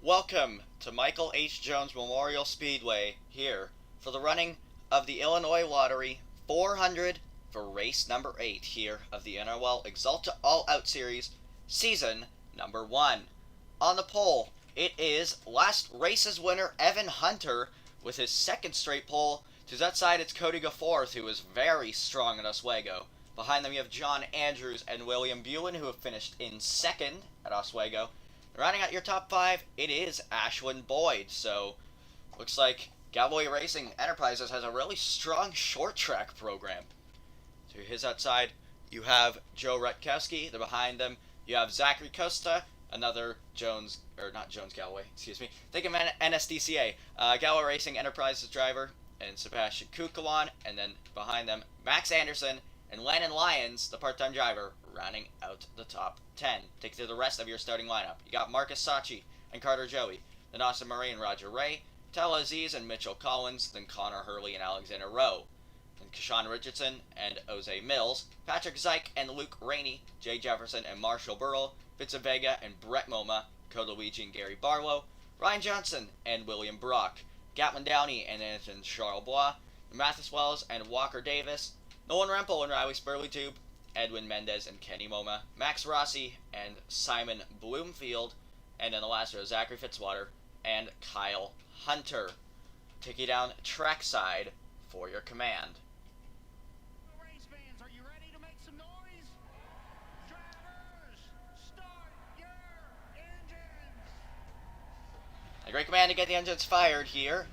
Welcome to Michael H. Jones Memorial Speedway here for the running of the Illinois Lottery 400 for race number 8 here of the NROL Axalta All Out Series, season number 1. On the pole, it is last race's winner Evan Hunter with his second straight pole. To that side, it's Cody Gaforth, who is very strong in Oswego. Behind them, you have John Andrews and William Bullen, who have finished in second at Oswego. Rounding out your top 5, it is Ashwin Boyd. So, looks like Galway Racing Enterprises has a really strong short track program. To his outside, you have Joe Rutkowski. Behind them, you have Zachary Costa, another Galloway, excuse me. Think of NSDCA, Galway Racing Enterprises driver, and Sebastian Kukawan. And then behind them, Max Anderson and Landon Lyons, the part-time driver, rounding out the top 10. Take through the rest of your starting lineup. You got Marcus Sachi and Carter Joey, then Austin Murray and Roger Ray, Tal Aziz and Mitchell Collins, then Connor Hurley and Alexander Rowe, then Kashawn Richardson and Jose Mills, Patrick Zeich and Luke Rainey, Jay Jefferson and Marshall Burrell, Vincent Vega and Brett Moma, Code Luigi and Gary Barlow, Ryan Johnson and William Brock, Gatlin Downey and Anthony Charlebois, Mathis Wells and Walker Davis, Nolan Rempel and Riley Spurley-Tube, Edwin Mendez and Kenny Moma, Max Rossi and Simon Bloomfield, and then the last row, Zachary Fitzwater and Kyle Hunter. Take you down trackside for your command. Race fans, are you ready to make some noise? Drivers, start your engines! A great command to get the engines fired here.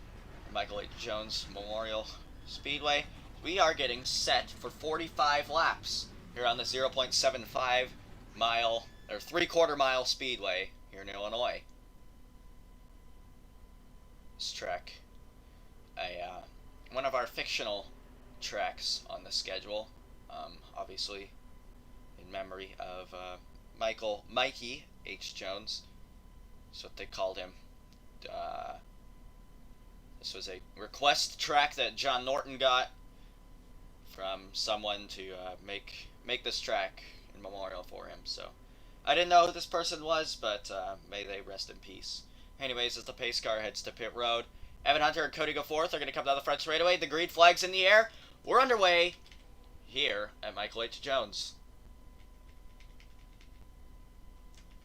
Michael H. Jones Memorial Speedway. We are getting set for 45 laps here on the 0.75 mile or 3/4 mile speedway here in Illinois. This track, one of our fictional tracks on the schedule, obviously in memory of Mikey H. Jones. That's what they called him. This was a request track that John Norton got from someone to make this track in memorial for him. So I didn't know who this person was, but may they rest in peace. Anyways, as the pace car heads to pit road, Evan Hunter and Cody Gaforth are going to come down the front straightaway. The green flag's in the air. We're underway here at Michael H. Jones.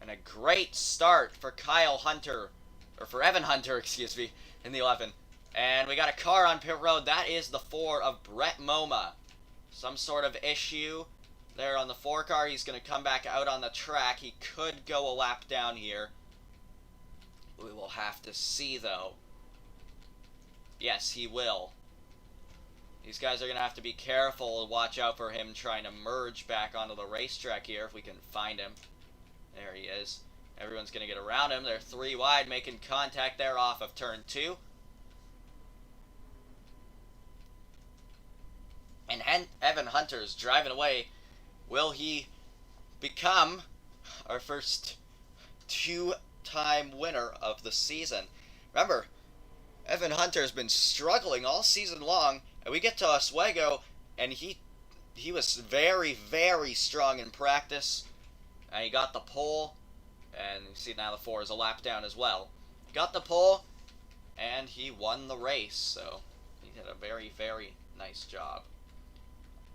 And a great start for Evan Hunter, excuse me, in the 11. And we got a car on pit road. That is the 4 of Brett Moma. Some sort of issue there on the 4 car. He's going to come back out on the track. He could go a lap down here. We will have to see, though. Yes, he will. These guys are going to have to be careful and watch out for him trying to merge back onto the racetrack here if we can find him. There he is. Everyone's going to get around him. They're 3 wide, making contact there off of turn 2. And Evan Hunter's driving away. Will he become our first 2-time winner of the season? Remember, Evan Hunter's been struggling all season long, and we get to Oswego, and he was very, very strong in practice, and he got the pole, and you see now the 4 is a lap down as well. He got the pole, and he won the race, so he did a very, very nice job.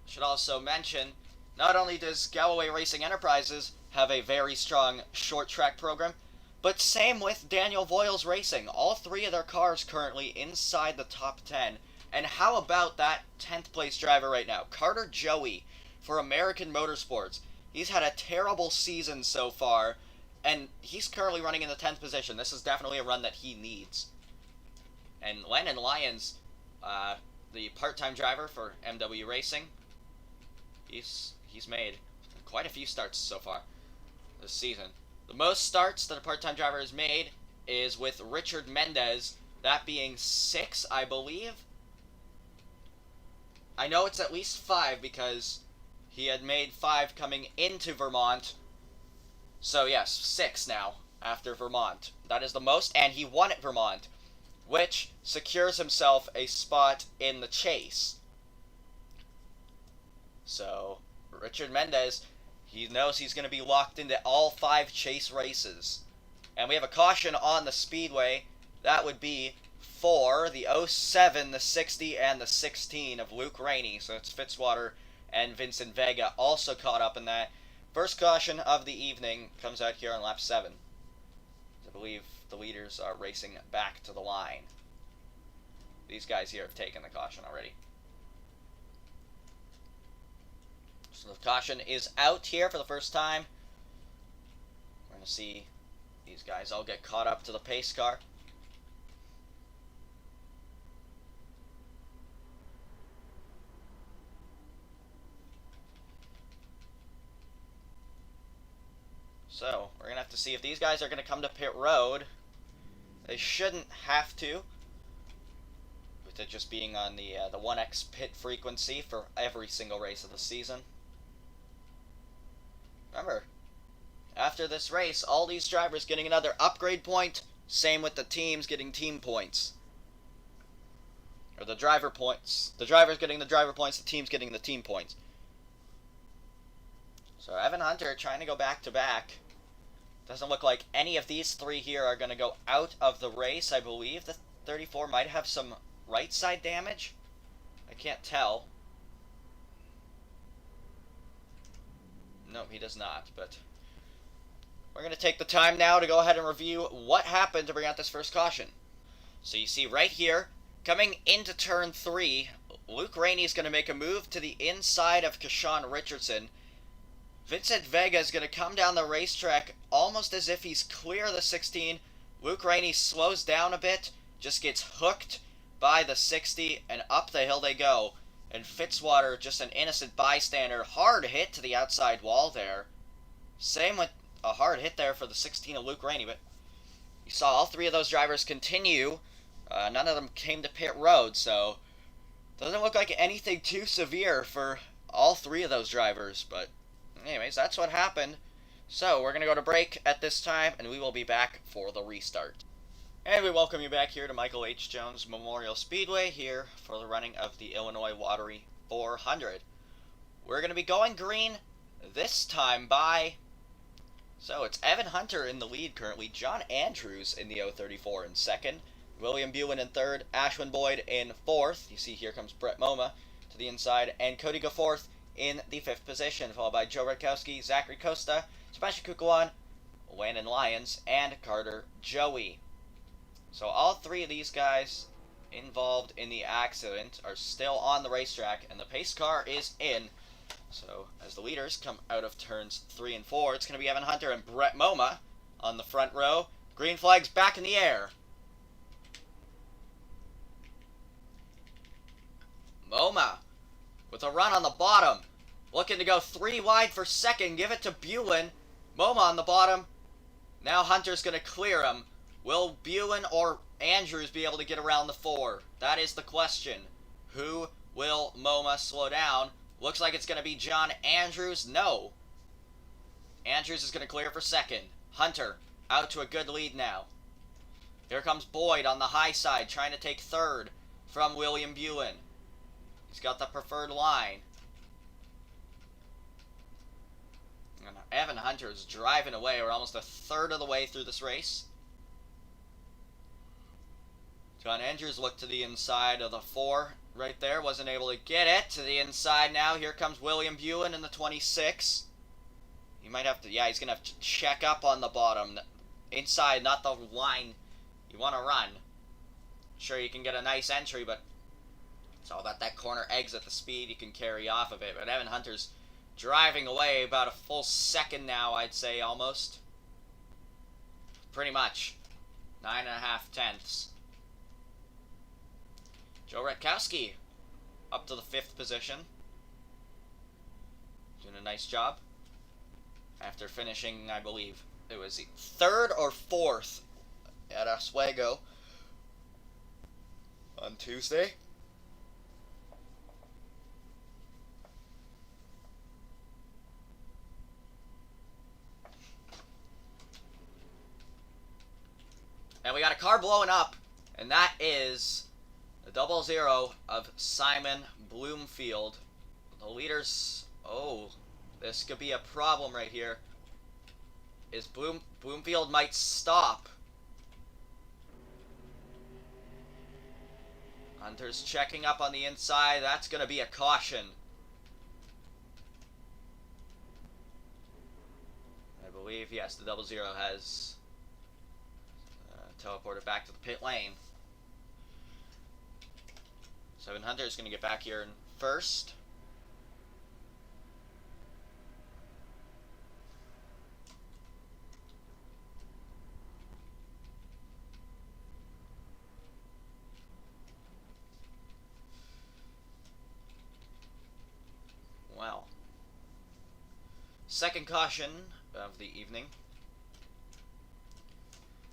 Should also mention, not only does Galloway Racing Enterprises have a very strong short track program, but same with Daniel Voiles Racing. All 3 of their cars currently inside the top 10. And how about that 10th place driver right now, Carter Joey for American Motorsports. He's had a terrible season so far, and he's currently running in the 10th position. This is definitely a run that he needs. And Landon Lyons, the part-time driver for MW Racing, he's made quite a few starts so far this season. The most starts that a part-time driver has made is with Richard Mendez, that being 6, I believe. I know it's at least 5 because he had made 5 coming into Vermont. So yes, 6 now after Vermont. That is the most, and he won at Vermont, which secures himself a spot in the chase. So, Richard Mendez, he knows he's going to be locked into all 5 chase races. And we have a caution on the speedway. That would be for the 07, the 60, and the 16 of Luke Rainey. So it's Fitzwater and Vincent Vega also caught up in that. First caution of the evening comes out here on lap 7. I believe the leaders are racing back to the line. These guys here have taken the caution already. So the caution is out here for the first time. We're going to see these guys all get caught up to the pace car. So, we're going to have to see if these guys are going to come to pit road. They shouldn't have to, with it just being on the 1x pit frequency for every single race of the season. Remember, after this race, all these drivers getting another upgrade point. Same with the teams getting team points. Or the driver points. The drivers getting the driver points, the teams getting the team points. So Evan Hunter trying to go back to back. Doesn't look like any of these three here are going to go out of the race. I believe the 34 might have some right side damage. I can't tell. No, he does not, but we're going to take the time now to go ahead and review what happened to bring out this first caution. So you see right here, coming into turn 3, Luke Rainey is going to make a move to the inside of Kashawn Richardson. Vincent Vega is going to come down the racetrack almost as if he's clear of the 16. Luke Rainey slows down a bit, just gets hooked by the 60, and up the hill they go. And Fitzwater, just an innocent bystander, hard hit to the outside wall there. Same with a hard hit there for the 16 of Luke Rainey, but you saw all three of those drivers continue. None of them came to pit road, so doesn't look like anything too severe for all three of those drivers, but anyways, that's what happened. So, we're going to go to break at this time, and we will be back for the restart. And we welcome you back here to Michael H. Jones Memorial Speedway here for the running of the Illinois Lottery 400. We're going to be going green this time by... So, it's Evan Hunter in the lead currently, John Andrews in the 034 in second, William Buin in third, Ashwin Boyd in fourth. You see here comes Brett Moma to the inside, and Cody Goforth in the 5th position, followed by Joe Radkowski, Zachary Costa, Sebastian Kukulan, Landon Lyons, and Carter Joey. So all three of these guys involved in the accident are still on the racetrack, and the pace car is in. So as the leaders come out of turns 3 and 4, it's going to be Evan Hunter and Brett Moma on the front row. Green flags back in the air. Moma with a run on the bottom, looking to go 3 wide for second, give it to Buin. Moma on the bottom. Now Hunter's going to clear him. Will Buin or Andrews be able to get around the 4? That is the question. Who will Moma slow down? Looks like it's going to be John Andrews. No. Andrews is going to clear for second. Hunter out to a good lead now. Here comes Boyd on the high side trying to take third from William Buin. He's got the preferred line. And Evan Hunter is driving away. We're almost a third of the way through this race. John Andrews looked to the inside of the 4 right there. Wasn't able to get it to the inside now. Here comes William Buin in the 26. He might have to, yeah, he's going to have to check up on the bottom. Inside, not the line you want to run. Sure, you can get a nice entry, but it's all about that corner exit, the speed you can carry off of it. But Evan Hunter's driving away about a full second now, I'd say, almost. Pretty much. 9.5 tenths. Joe Radkowski up to the 5th position. Doing a nice job. After finishing, I believe, it was the 3rd or 4th at Oswego on Tuesday. And we got a car blowing up, and that is the 00 of Simon Bloomfield. The leaders, oh, this could be a problem right here. Is Bloomfield might stop. Hunter's checking up on the inside. That's going to be a caution. I believe, yes, the 00 has teleported back to the pit lane. So Hunter is going to get back here in first. Well, second caution of the evening,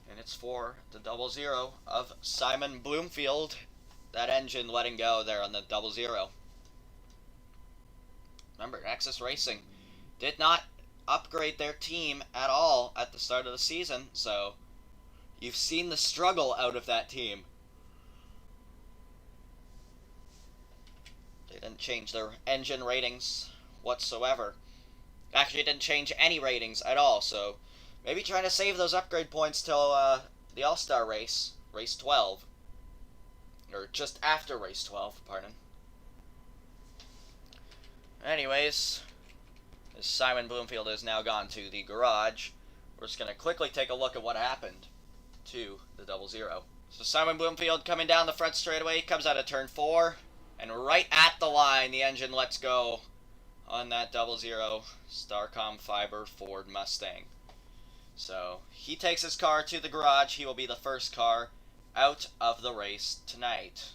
and it's for the 00 of Simon Bloomfield. That engine letting go there on the 00. Remember, Nexus Racing did not upgrade their team at all at the start of the season, so you've seen the struggle out of that team. They didn't change their engine ratings whatsoever. Actually, it didn't change any ratings at all, so maybe trying to save those upgrade points till the All-Star race, race 12. Or just after race 12, pardon. Anyways, as Simon Bloomfield has now gone to the garage, we're just going to quickly take a look at what happened to the 00. So Simon Bloomfield coming down the front straightaway, comes out of turn 4, and right at the line, the engine lets go on that 00 Starcom Fiber Ford Mustang. So he takes his car to the garage. He will be the first car out of the race tonight.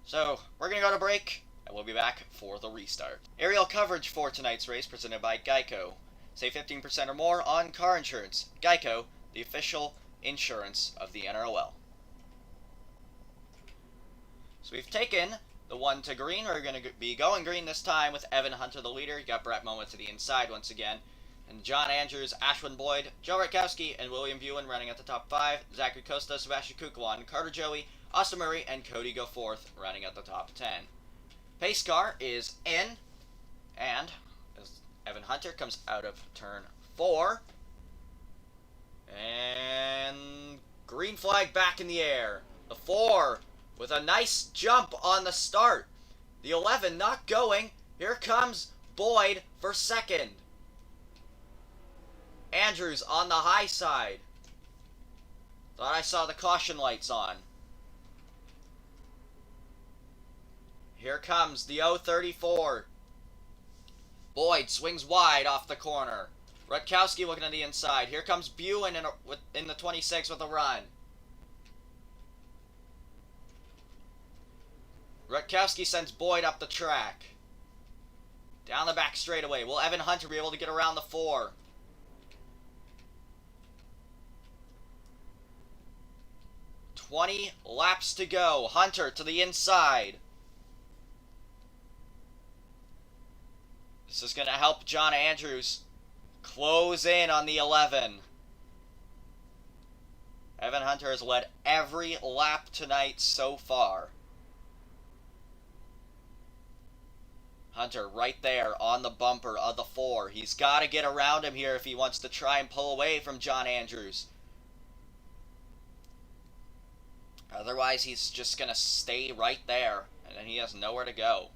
So we're going to go to break, and we'll be back for the restart. Aerial coverage for tonight's race presented by Geico. Save 15% or more on car insurance. Geico, the official insurance of the NROL. So we've taken the one to green. We're going to be going green this time with Evan Hunter the leader. You got Brett Moma to the inside once again. And John Andrews, Ashwin Boyd, Joe Rutkowski, and William Buin running at the top 5. Zachary Costa, Sebastian Kukawan, Carter Joey, Austin Murray, and Cody Go Forth running at the top 10. Pace car is in, and as Evan Hunter comes out of turn 4. And green flag back in the air. The 4 with a nice jump on the start. The 11 not going. Here comes Boyd for second. Andrews on the high side. Thought I saw the caution lights on. Here comes the 034. Boyd swings wide off the corner. Rutkowski looking on the inside. Here comes Buin in the 26 with a run. Rutkowski sends Boyd up the track. Down the back straightaway. Will Evan Hunter be able to get around the 4? Laps to go. Hunter to the inside. This is going to help John Andrews close in on the 11. Evan Hunter has led every lap tonight so far. Hunter right there on the bumper of the 4. He's got to get around him here if he wants to try and pull away from John Andrews. Otherwise, he's just going to stay right there, and then he has nowhere to go.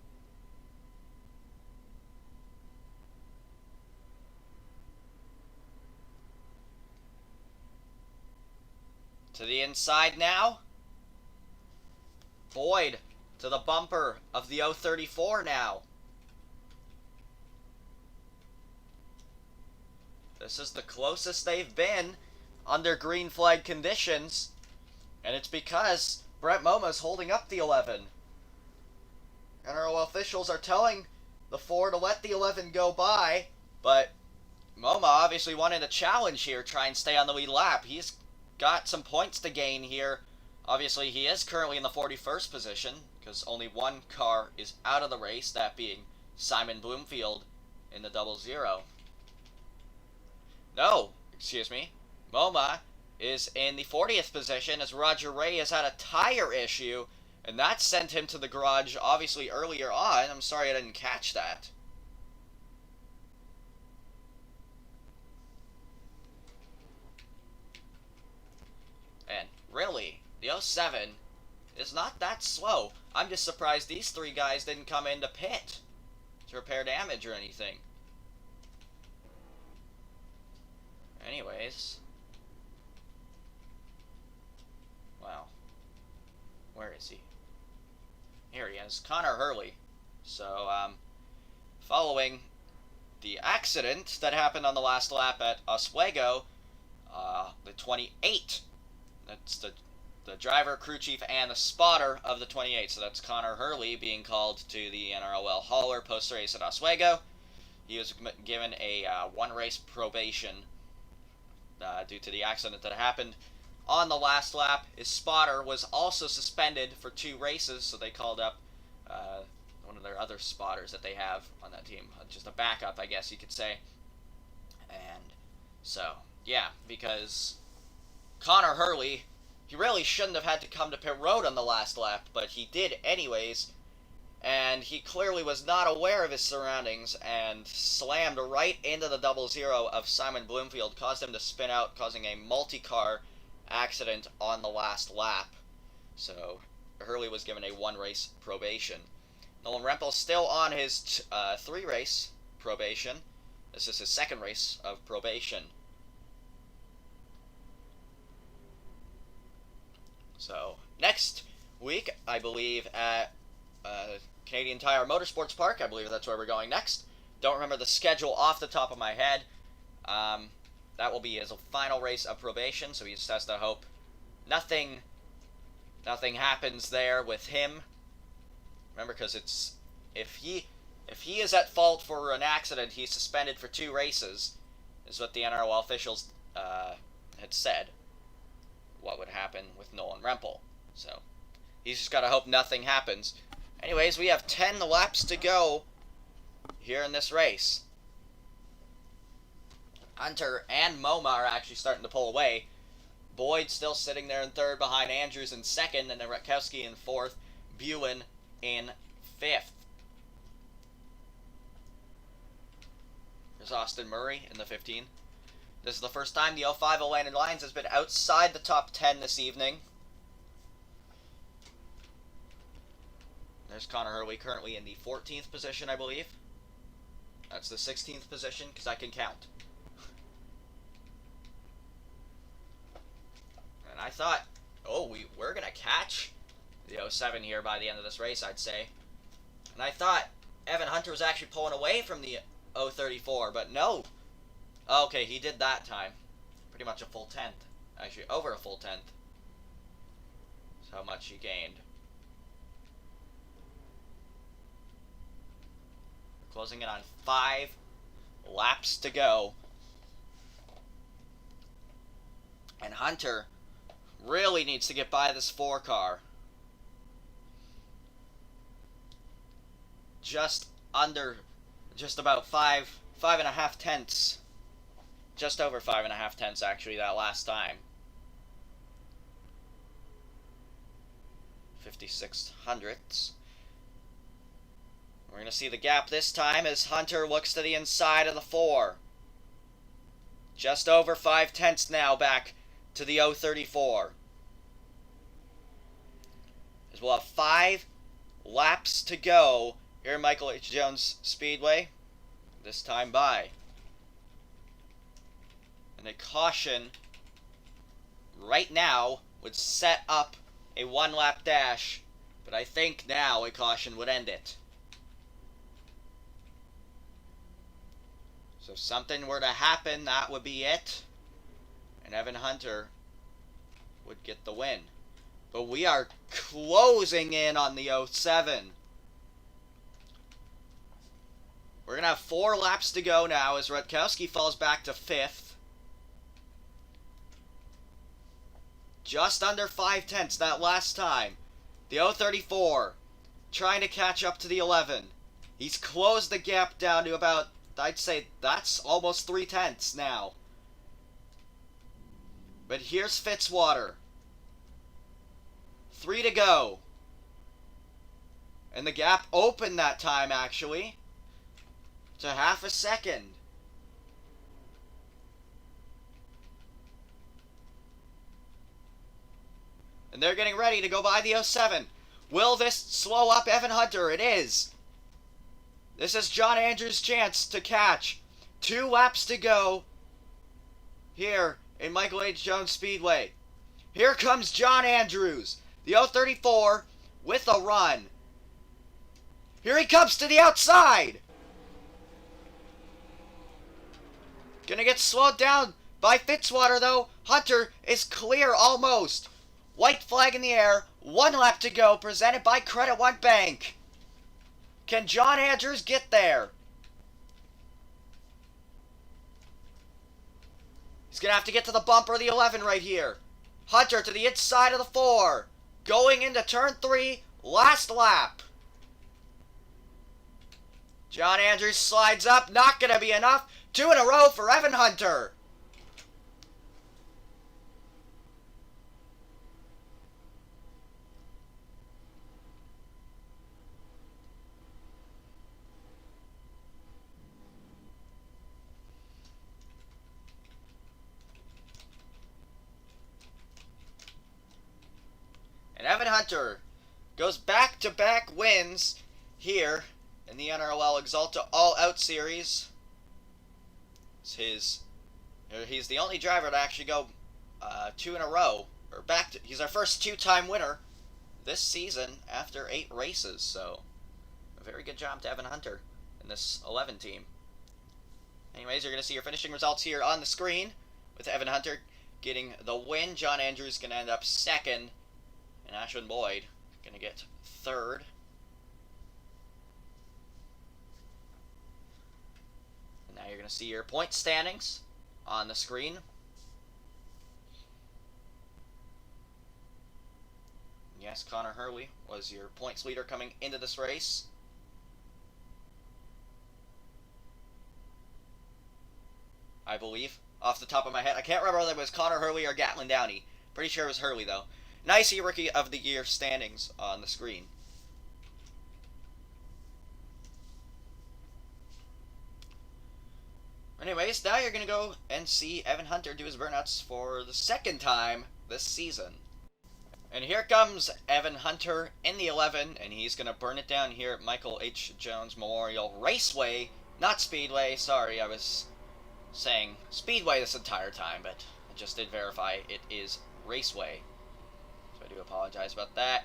To the inside now. Boyd to the bumper of the 034 now. This is the closest they've been under green flag conditions. And it's because Brett Moma's holding up the 11. NROL officials are telling the 4 to let the 11 go by, but Moma obviously wanted a challenge here, try and stay on the lead lap. He's got some points to gain here. Obviously, he is currently in the 41st position, because only one car is out of the race, that being Simon Bloomfield in the 00. No, excuse me. Moma is in the 40th position as Roger Ray has had a tire issue, and that sent him to the garage obviously earlier on. I'm sorry I didn't catch that. 07 is not that slow. I'm just surprised these three guys didn't come into pit to repair damage or anything. Anyways. Well, where is he? Here he is, Connor Hurley. So, following the accident that happened on the last lap at Oswego, the 28, that's the driver, crew chief, and the spotter of the 28. So that's Connor Hurley being called to the NROL hauler post-race at Oswego. He was given a one-race probation due to the accident that happened on the last lap. His spotter was also suspended for 2 races, so they called up one of their other spotters that they have on that team, just a backup, I guess you could say. And so, yeah, because Connor Hurley, he really shouldn't have had to come to pit road on the last lap, but he did anyways, and he clearly was not aware of his surroundings and slammed right into the 00 of Simon Bloomfield, caused him to spin out, causing a multi-car accident on the last lap. So Hurley was given a 1-race probation. Nolan Rempel still on his 3-race probation. This is his 2nd race of probation. So next week, I believe at Canadian Tire Motorsports Park, I believe that's where we're going next. Don't remember the schedule off the top of my head. That will be his final race of probation, so he just has to hope nothing happens there with him. Remember, because it's if he is at fault for an accident, he's suspended for 2 races, is what the NROL officials had said. What would happen with Nolan Rempel? So he's just got to hope nothing happens. Anyways, we have 10 laps to go here in this race. Hunter and Moma are actually starting to pull away. Boyd still sitting there in 3rd behind Andrews in 2nd, and then Rutkowski in 4th, Buin in 5th. There's Austin Murray in the 15. This is the first time the 05 Atlantic Lions has been outside the top 10 this evening. There's Connor Hurley currently in the 14th position, I believe. That's the 16th position, because I can count. And I thought, oh, we're going to catch the 07 here by the end of this race, I'd say. And I thought Evan Hunter was actually pulling away from the 034, but no. Okay, he did that time. Pretty much a full 10th. Actually, over a full 10th. That's how much he gained. We're closing in on 5 laps to go. And Hunter really needs to get by this 4 car. Just about 5.5 tenths. Just over 5.5 tenths, actually, that last time. 56 hundredths. We're going to see the gap this time as Hunter looks to the inside of the 4. Just over 5 tenths now back to the 034. As we'll have 5 laps to go here at Michael H. Jones Speedway. This time by. And a caution right now would set up a 1-lap dash, but I think now a caution would end it. So if something were to happen, that would be it. And Evan Hunter would get the win. But we are closing in on the 07. We're going to have 4 laps to go now as Rutkowski falls back to 5th. Just under 5 tenths that last time. The 034 trying to catch up to the 11. He's closed the gap down to about, I'd say that's almost 3 tenths now. But here's Fitzwater. 3 to go. And the gap opened that time, actually, to half a second. And they're getting ready to go by the 07. Will this slow up Evan Hunter? It is. This is John Andrews' chance to catch. 2 laps to go here in Michael H. Jones Speedway. Here comes John Andrews, the 034 with a run. Here he comes to the outside. Gonna get slowed down by Fitzwater though. Hunter is clear almost. White flag in the air. 1 lap to go, presented by Credit One Bank. Can John Andrews get there? He's gonna have to get to the bumper of the 11 right here. Hunter to the inside of the 4. Going into turn 3, last lap. John Andrews slides up, not gonna be enough. 2 in a row for Evan Hunter. And Evan Hunter goes back-to-back wins here in the NROL Axalta All-Out Series. He's the only driver to actually go 2 in a row. He's our first 2-time winner this season after 8 races. So, a very good job to Evan Hunter in this 11 team. Anyways, you're going to see your finishing results here on the screen with Evan Hunter getting the win. John Andrews going to end up 2nd. And Ashwin Boyd going to get 3rd. And now you're going to see your point standings on the screen. Yes, Connor Hurley was your points leader coming into this race. I believe, off the top of my head. I can't remember whether it was Connor Hurley or Gatlin Downey. Pretty sure it was Hurley, though. Nice Rookie of the Year standings on the screen. Anyways, now you're going to go and see Evan Hunter do his burnouts for the 2nd time this season. And here comes Evan Hunter in the 11, and he's going to burn it down here at Michael H. Jones Memorial Raceway. Not Speedway, sorry, I was saying Speedway this entire time, but I just did verify it is Raceway. I do apologize about that.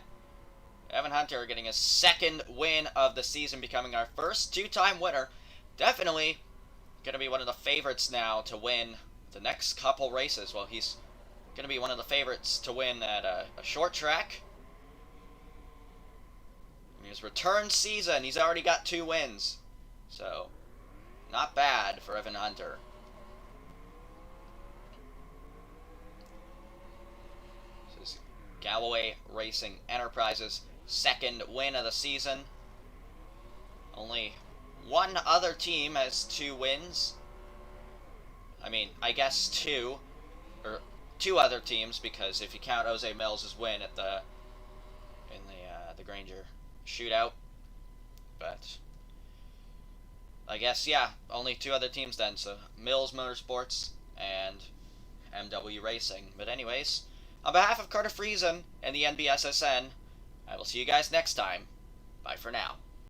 Evan Hunter getting his 2nd win of the season, becoming our first 2-time winner. Definitely going to be one of the favorites now to win the next couple races. Well, he's going to be one of the favorites to win at a short track. In his return season, he's already got 2 wins. So, not bad for Evan Hunter. Galloway Racing Enterprises' 2nd win of the season. Only one other team has 2 wins. I mean, I guess 2 other teams, because if you count Jose Mills' win at the Granger shootout. But I guess, yeah, only 2 other teams then. So Mills Motorsports and MW Racing. But anyways, on behalf of Carter Friesen and the NBSSN, I will see you guys next time. Bye for now.